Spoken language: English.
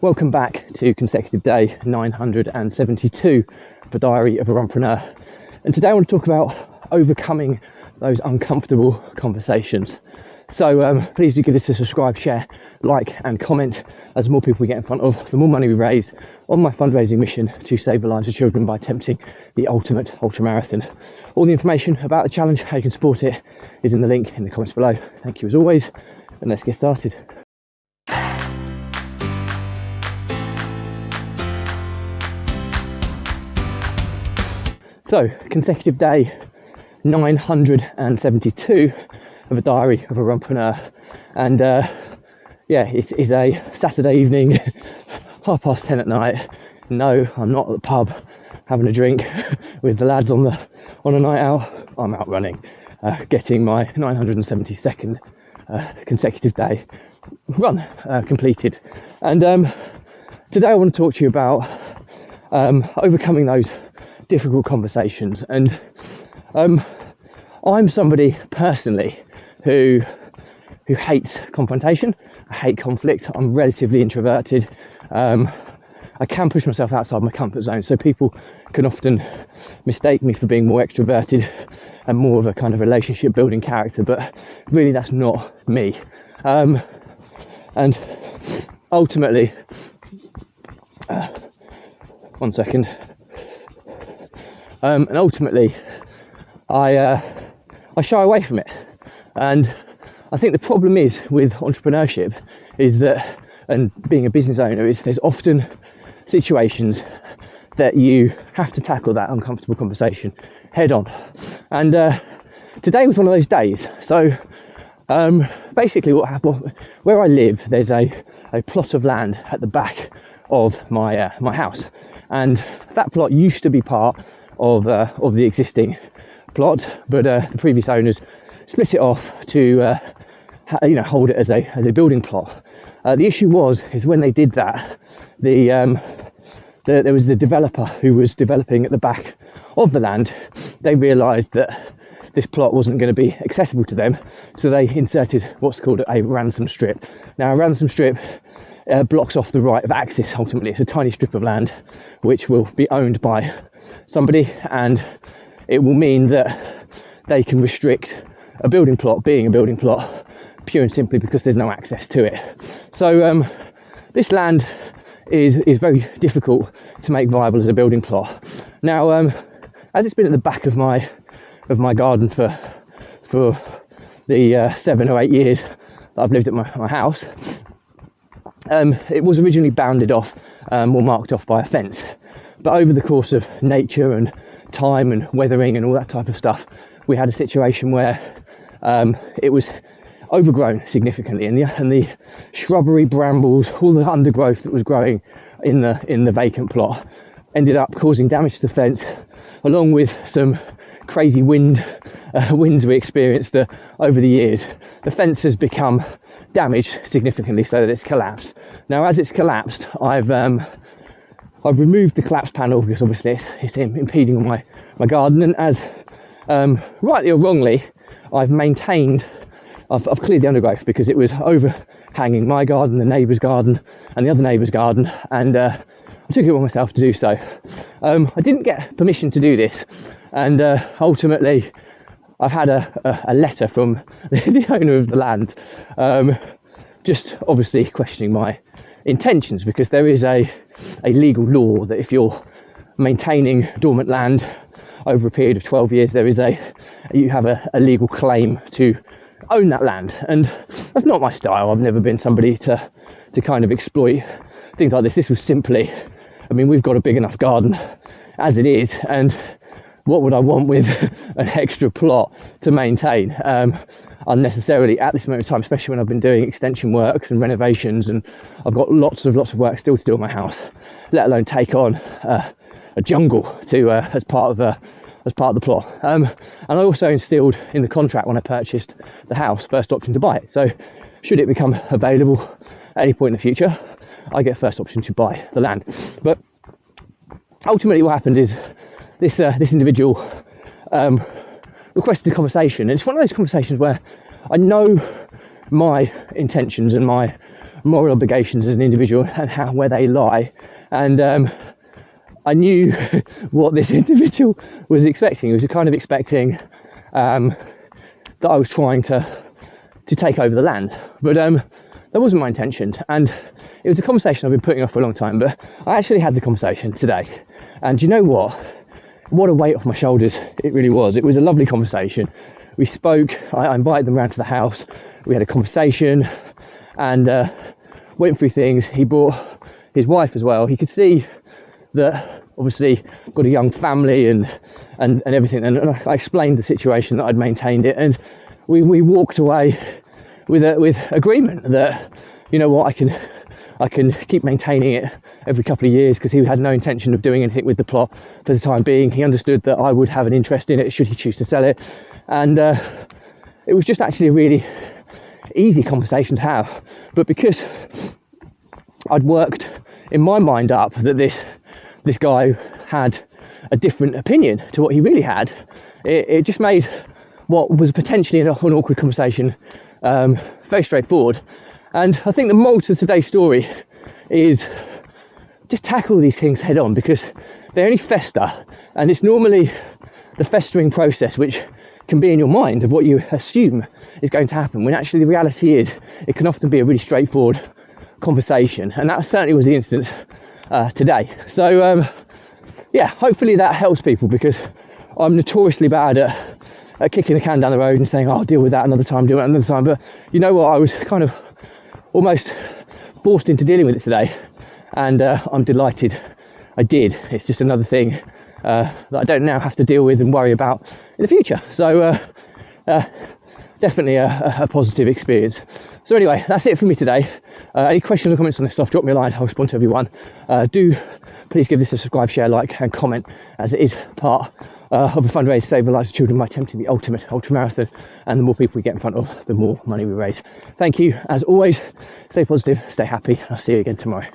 Welcome back to consecutive day 972 of the Diary of a Runpreneur. And today I want to talk about overcoming those uncomfortable conversations. So please do give this a subscribe, share, like and comment. As more people we get in front of, the more money we raise on my fundraising mission to save the lives of children by attempting the ultimate ultramarathon. All the information about the challenge, how you can support it, is in the link in the comments below. Thank you as always, and let's get started. So, consecutive day 972 of a Diary of a Runpreneur, and it is a Saturday evening, 10:30 at night. No, I'm not at the pub having a drink with the lads on a night out. I'm out running, getting my 972nd consecutive day run completed. And today I want to talk to you about overcoming those difficult conversations. And I'm somebody personally who hates confrontation. I hate conflict. I'm relatively introverted. I can push myself outside my comfort zone, so people can often mistake me for being more extroverted and more of a kind of relationship building character, but really that's not me. And ultimately, one second. And ultimately, I shy away from it. And I think the problem is with entrepreneurship is that, and being a business owner, is there's often situations that you have to tackle that uncomfortable conversation head on. And today was one of those days. So basically what happened, where I live, there's a plot of land at the back of my house. And that plot used to be part of the existing plot, but the previous owners split it off to hold it as a building plot. The issue is when they did that, there was the developer who was developing at the back of the land. They realised that this plot wasn't going to be accessible to them, so they inserted what's called a ransom strip. Now, a ransom strip blocks off the right of access. Ultimately, it's a tiny strip of land which will be owned by somebody, and it will mean that they can restrict a building plot being a building plot pure and simply because there's no access to it. So this land is very difficult to make viable as a building plot. Now, as it's been at the back of my garden for the 7 or 8 years that I've lived at my house, it was originally bounded off or marked off by a fence. But over the course of nature and time and weathering and all that type of stuff, we had a situation where it was overgrown significantly, and the shrubbery, brambles, all the undergrowth that was growing in the vacant plot ended up causing damage to the fence, along with some crazy winds we experienced over the years. The fence has become damaged significantly so that it's collapsed. Now, as it's collapsed, I've removed the collapse panel because obviously it's impeding on my garden, and as rightly or wrongly, I've cleared the undergrowth because it was overhanging my garden, the neighbour's garden and the other neighbour's garden, and I took it on myself to do so. I didn't get permission to do this, and ultimately I've had a letter from the owner of the land, just obviously questioning my intentions, because there is a legal law that if you're maintaining dormant land over a period of 12 years, you have a legal claim to own that land. And that's not my style. I've never been somebody to kind of exploit things like this. This was simply, we've got a big enough garden as it is, and what would I want with an extra plot to maintain unnecessarily at this moment in time, especially when I've been doing extension works and renovations, and I've got lots of work still to do on my house, let alone take on a jungle as part of the plot. And I also instilled in the contract when I purchased the house, first option to buy it. So should it become available at any point in the future, I get first option to buy the land. But ultimately what happened is this individual requested a conversation, and it's one of those conversations where I know my intentions and my moral obligations as an individual and where they lie. And I knew what this individual was expecting. He was kind of expecting that I was trying to take over the land, but that wasn't my intention. And it was a conversation I've been putting off for a long time, but I actually had the conversation today. And you know what a weight off my shoulders it really was. It was a lovely conversation. We spoke, I invited them around to the house, we had a conversation and went through things. He brought his wife as well. He could see that obviously got a young family and everything, and I explained the situation, that I'd maintained it, and we walked away with agreement that, you know what, I can keep maintaining it every couple of years, because he had no intention of doing anything with the plot for the time being. He understood that I would have an interest in it should he choose to sell it, and it was just actually a really easy conversation to have. But because I'd worked in my mind up that this guy had a different opinion to what he really had, it just made what was potentially an awkward conversation very straightforward. And I think the moral to today's story is just tackle these things head on, because they only fester, and it's normally the festering process which can be in your mind of what you assume is going to happen, when actually the reality is it can often be a really straightforward conversation, and that certainly was the instance today. So yeah, hopefully that helps people, because I'm notoriously bad at kicking the can down the road and saying, oh, I'll deal with that another time, deal with that another time. But you know what, I was kind of almost forced into dealing with it today, and I'm delighted I did. It's just another thing that I don't now have to deal with and worry about in the future. So definitely a positive experience. So anyway, that's it for me today. Any questions or comments on this stuff, drop me a line. I'll respond to everyone. Do please give this a subscribe, share, like and comment, as it is part of a fundraiser to save the lives of children by attempting the ultimate ultra marathon. And the more people we get in front of, the more money we raise. Thank you as always. Stay positive, stay happy. I'll see you again tomorrow.